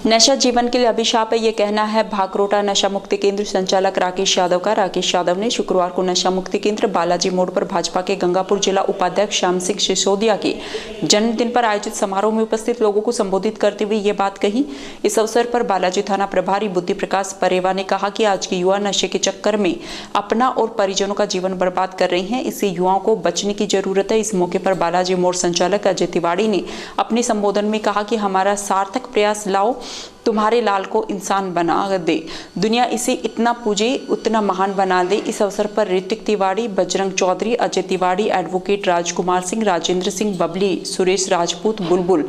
A: नशा जीवन के लिए अभिशाप है, ये कहना है भागरोटा नशा मुक्ति केंद्र संचालक राकेश यादव का। राकेश यादव ने शुक्रवार को नशा मुक्ति केंद्र बालाजी मोड़ पर भाजपा के गंगापुर जिला उपाध्यक्ष श्याम सिंह सिसोदिया के जन्मदिन पर आयोजित समारोह में उपस्थित लोगों को संबोधित करते हुए ये बात कही। इस अवसर पर बालाजी थाना प्रभारी बुद्धि प्रकाश परेवा ने कहा कि आज के युवा नशे के चक्कर में अपना और परिजनों का जीवन बर्बाद कर रहे हैं, इससे युवाओं को बचने की जरूरत है। इस मौके पर बालाजी मोड़ संचालक अजय तिवारी ने अपने संबोधन में कहा कि हमारा सार्थक प्रयास लाओ, तुम्हारे लाल को इंसान बना दे, दुनिया इसे इतना पूजे उतना महान बना दे। इस अवसर पर ऋतिक तिवारी, बजरंग चौधरी, अजय तिवारी, एडवोकेट राजकुमार सिंह, राजेंद्र सिंह, बबली, सुरेश राजपूत, बुलबुल,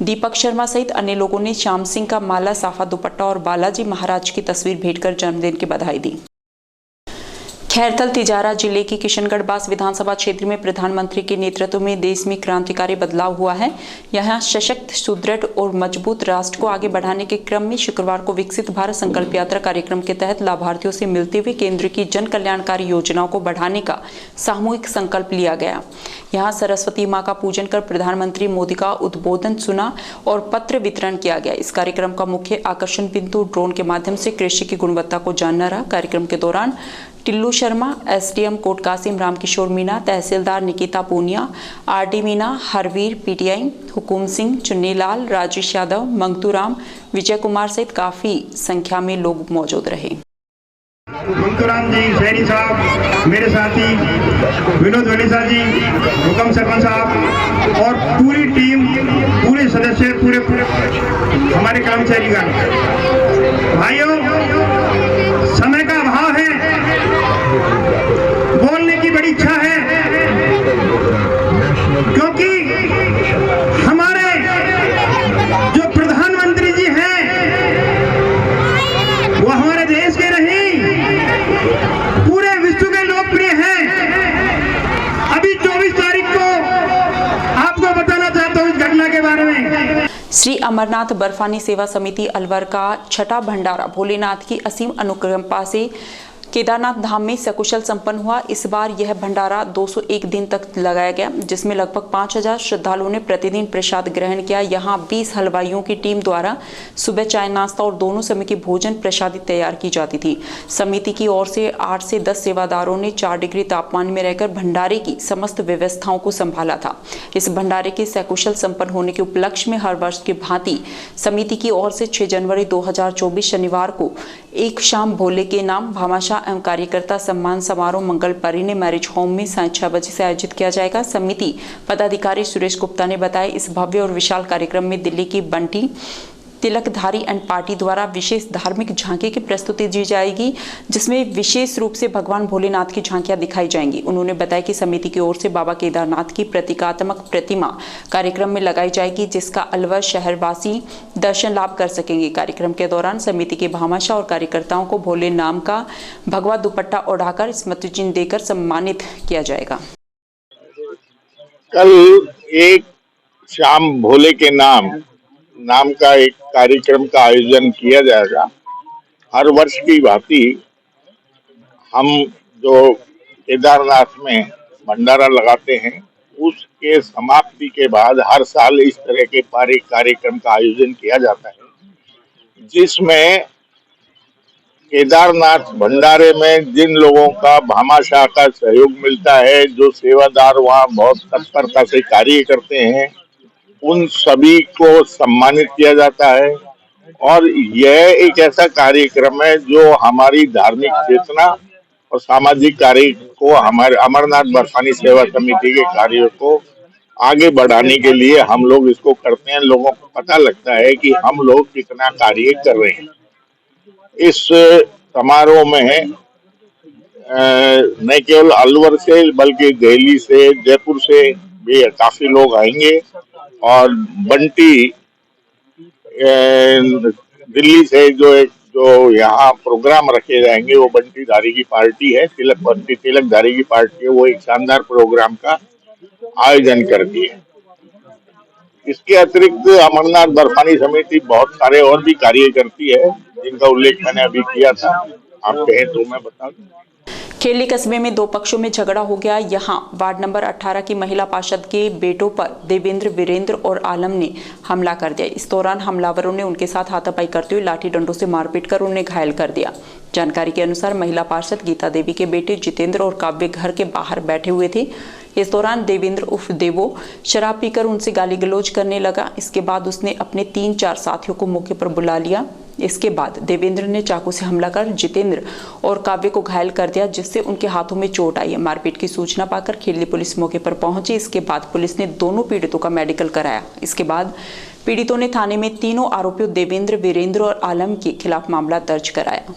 A: दीपक शर्मा सहित अन्य लोगों ने श्याम सिंह का माला, साफा दुपट्टा और बालाजी महाराज की तस्वीर भेंटकर जन्मदिन की बधाई दी। खैरथल तिजारा जिले की किशनगढ़ बास विधानसभा क्षेत्र में प्रधानमंत्री के नेतृत्व में देश में क्रांतिकारी बदलाव हुआ है। यहां सशक्त, सुदृढ़ और मजबूत राष्ट्र को आगे बढ़ाने के क्रम में शुक्रवार को विकसित भारत संकल्प यात्रा कार्यक्रम के तहत लाभार्थियों से मिलते हुए केंद्र की जन कल्याणकारी योजनाओं को बढ़ाने का सामूहिक संकल्प लिया गया। यहां सरस्वती मां का पूजन कर प्रधानमंत्री मोदी का उद्बोधन सुना और पत्र वितरण किया गया। इस कार्यक्रम का मुख्य आकर्षण बिंदु ड्रोन के माध्यम से कृषि की गुणवत्ता को जानना रहा। कार्यक्रम के दौरान टिल्लू शर्मा, एसडीएम कोट कासिम रामकिशोर मीना, तहसीलदार निकिता पूनिया, आरडी मीना, हरवीर पीटीआई, हुकुम सिंह, चुन्नीलाल, राजेश यादव, मंगतूराम, विजय कुमार सहित काफी संख्या में लोग मौजूद रहे।
Q: मंगतूराम जी, शहरी साहब, मेरे साथी विनोद वनीसा जी, हुकम सरपंच साहब और पूरी टीम, पूरे सदस्य, पूरे हमारे कर्मचारीगण, भाइयों, समय का अभाव है, बोलने की बड़ी इच्छा है, क्योंकि हमारे जो प्रधानमंत्री जी हैं वो हमारे देश के नहीं, पूरे विश्व के लोकप्रिय हैं। अभी 24 तारीख को आपको बताना चाहता हूँ इस घटना के बारे में।
A: श्री अमरनाथ बर्फानी सेवा समिति अलवर का छठा भंडारा भोलेनाथ की असीम अनुकंपा से केदारनाथ धाम में सकुशल संपन्न हुआ। इस बार यह भंडारा 201 दिन तक लगाया गया, जिसमें लगभग 5000 श्रद्धालुओं ने प्रतिदिन प्रसाद ग्रहण किया। यहाँ 20 हलवाइयों की टीम द्वारा सुबह चाय नाश्ता और दोनों समय की भोजन प्रसादी तैयार की जाती थी। समिति की ओर से 8 से 10 सेवादारों ने 4 डिग्री तापमान में रहकर भंडारे की समस्त व्यवस्थाओं को संभाला था। इस भंडारे के सकुशल संपन्न होने के उपलक्ष्य में हर वर्ष की भांति समिति की ओर से 6 जनवरी 2024 शनिवार को एक शाम भोले के नाम भामाशाह एवं कार्यकर्ता सम्मान समारोह मंगल परिने मैरिज होम में सायं 6 बजे से आयोजित किया जाएगा। समिति पदाधिकारी सुरेश गुप्ता ने बताया, इस भव्य और विशाल कार्यक्रम में दिल्ली की बंटी तिलकधारी एंड पार्टी द्वारा विशेष धार्मिक झांकी की प्रस्तुति दी जाएगी, जिसमें विशेष रूप से भगवान भोलेनाथ की झांकियां दिखाई जाएंगी। उन्होंने बताया कि समिति की ओर से बाबा केदारनाथ की प्रतीकात्मक प्रतिमा कार्यक्रम में लगाई जाएगी, जिसका अलवर शहरवासी दर्शन लाभ कर सकेंगे। कार्यक्रम के दौरान समिति के भामाशाह और कार्यकर्ताओं को भोले नाम का भगवा दुपट्टा ओढ़ाकर स्मृति चिन्ह देकर सम्मानित किया जाएगा।
R: कल एक शाम भोले के नाम का एक कार्यक्रम का आयोजन किया जाएगा। हर वर्ष की भांति हम जो केदारनाथ में भंडारा लगाते हैं, उसके समाप्ति के बाद हर साल इस तरह के कार्यक्रम का आयोजन किया जाता है, जिसमें केदारनाथ भंडारे में जिन लोगों का भामाशाह का सहयोग मिलता है, जो सेवादार वहाँ बहुत तत्परता से कार्य करते हैं, उन सभी को सम्मानित किया जाता है। और यह एक ऐसा कार्यक्रम है जो हमारी धार्मिक चेतना और सामाजिक कार्य को, हमारे अमरनाथ बर्फानी सेवा समिति के कार्यों को आगे बढ़ाने के लिए हम लोग इसको करते हैं। लोगों को पता लगता है कि हम लोग कितना कार्य कर रहे हैं। इस समारोह में न केवल अलवर से बल्कि दिल्ली से, जयपुर से भी काफी लोग आएंगे और बंटी दिल्ली से जो यहाँ प्रोग्राम रखे जाएंगे, वो बंटीधारी की पार्टी है, तिलकधारी की पार्टी है, वो एक शानदार प्रोग्राम का आयोजन करती है। इसके अतिरिक्त अमरनाथ बर्फानी समिति बहुत सारे और भी कार्य करती है, जिनका उल्लेख मैंने अभी किया था। आप कहें तो मैं बता दूं।
A: खेली कस्बे में दो पक्षों में झगड़ा हो गया। यहां वार्ड नंबर 18 की महिला पार्षद के बेटों पर देवेंद्र, वीरेंद्र और आलम ने हमला कर दिया। इस दौरान हमलावरों ने उनके साथ हाथापाई करते हुए लाठी डंडों से मारपीट कर उन्हें घायल कर दिया। जानकारी के अनुसार महिला पार्षद गीता देवी के बेटे जितेंद्र और काव्य घर के बाहर बैठे हुए थे। इस दौरान देवेंद्र उर्फ देवो शराब पीकर उनसे गाली गलौज करने लगा। इसके बाद उसने अपने 3-4 साथियों को मौके पर बुला लिया। इसके बाद देवेंद्र ने चाकू से हमला कर जितेंद्र और काव्य को घायल कर दिया, जिससे उनके हाथों में चोट आई है। मारपीट की सूचना पाकर खेली पुलिस मौके पर पहुंची। इसके बाद पुलिस ने दोनों पीड़ितों का मेडिकल कराया। इसके बाद पीड़ितों ने थाने में तीनों आरोपियों देवेंद्र, वीरेंद्र और आलम के खिलाफ मामला दर्ज कराया।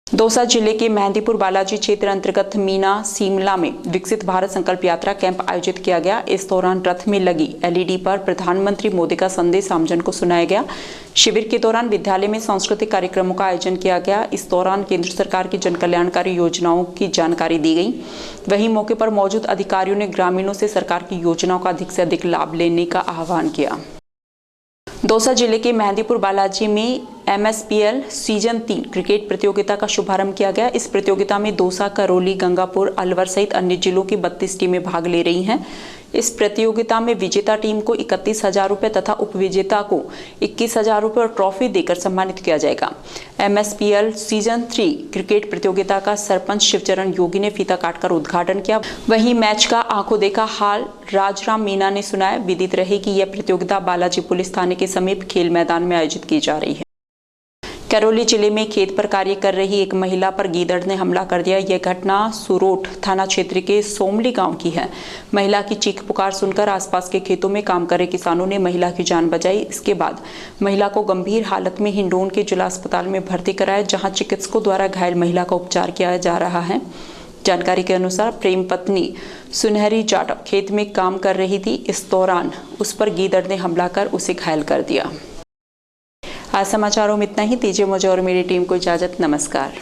A: दौसा जिले के मेहंदीपुर बालाजी क्षेत्र अंतर्गत मीना सीमला में विकसित भारत संकल्प यात्रा कैंप आयोजित किया गया। इस दौरान रथ में लगी एलईडी पर प्रधानमंत्री मोदी का संदेश आमजन को सुनाया गया। शिविर के दौरान विद्यालय में सांस्कृतिक कार्यक्रमों का आयोजन किया गया। इस दौरान केंद्र सरकार की जन कल्याणकारी योजनाओं की जानकारी दी गई। वहीं मौके पर मौजूद अधिकारियों ने ग्रामीणों से सरकार की योजनाओं का अधिक से अधिक लाभ लेने का आह्वान किया। दौसा जिले के मेहंदीपुर बालाजी में MSPL सीजन 3 क्रिकेट प्रतियोगिता का शुभारंभ किया गया। इस प्रतियोगिता में दौसा, करौली, गंगापुर, अलवर सहित अन्य जिलों की 32 टीमें भाग ले रही हैं। इस प्रतियोगिता में विजेता टीम को 31,000 रुपये तथा उपविजेता को 21,000 रुपये और ट्रॉफी देकर सम्मानित किया जाएगा। MSPL सीजन 3 क्रिकेट प्रतियोगिता का सरपंच शिवचरण योगी ने फीता काटकर उद्घाटन किया। वहीं मैच का आंखों देखा हाल राजराम मीना ने सुनाया। विदित रहे कि यह प्रतियोगिता बालाजी पुलिस थाने के समीप खेल मैदान में आयोजित की जा रही है। करौली जिले में खेत पर कार्य कर रही एक महिला पर गीदड़ ने हमला कर दिया। यह घटना सुरोठ थाना क्षेत्र के सोमली गांव की है। महिला की चीख पुकार सुनकर आसपास के खेतों में काम कर रहे किसानों ने महिला की जान बचाई। इसके बाद महिला को गंभीर हालत में हिंडौन के जिला अस्पताल में भर्ती कराया, जहां चिकित्सकों द्वारा घायल महिला का उपचार किया जा रहा है। जानकारी के अनुसार प्रेम पत्नी सुनहरी जाटव खेत में काम कर रही थी। इस दौरान उस पर गीदड़ ने हमला कर उसे घायल कर दिया। आज समाचारों में इतना ही। दीजिए मुझे और मेरी टीम को इजाजत। नमस्कार।